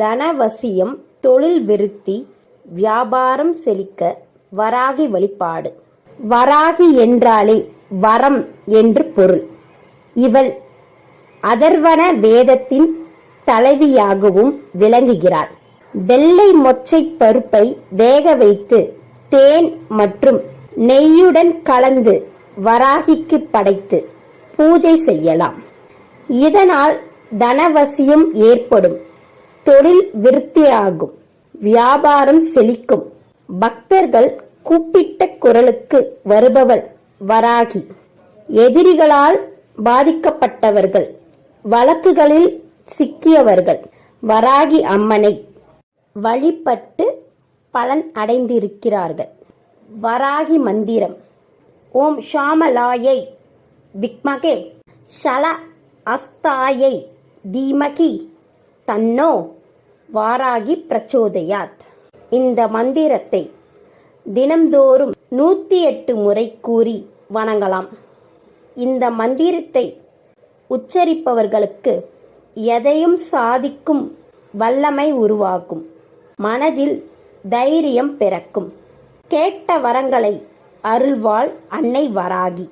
தனவசியம், தொழில் விருத்தி, வியாபாரம் செழிக்க வராகி வழிபாடு. வராகி என்றாலே வரம் என்று பொருள். இவள் அதர்வன வேதத்தின் தலைவியாகவும் விளங்குகிறாள். வெள்ளை மொச்சை பருப்பை வேக வைத்து தேன் மற்றும் நெய்யுடன் கலந்து வராகிக்கு படைத்து பூஜை செய்யலாம். இதனால் தனவசியம் ஏற்படும், தொழில் விருத்தியாகும், வியாபாரம் செழிக்கும். பக்தர்கள் கூப்பிட்ட குரலுக்கு வருபவள் வராகி. எதிரிகளால் பாதிக்கப்பட்டவர்கள், வழக்குகளில் சிக்கியவர்கள் வராகி அம்மனை வழிபட்டு பலன் அடைந்திருக்கிறார்கள். வராகி மந்திரம்: ஓம் ஷாமலாயை விக்மகே ஷல அஸ்தாயை தீமகி தன்னோ வாராகி பிரச்சோதயாத். இந்த மந்திரத்தை தினம்தோறும் 108 முறை கூறி வணங்கலாம். இந்த மந்திரத்தை உச்சரிப்பவர்களுக்கு எதையும் சாதிக்கும் வல்லமை உருவாகும். மனதில் தைரியம் பிறக்கும். கேட்ட வரங்களை அருள்வாள் அன்னை வராகி.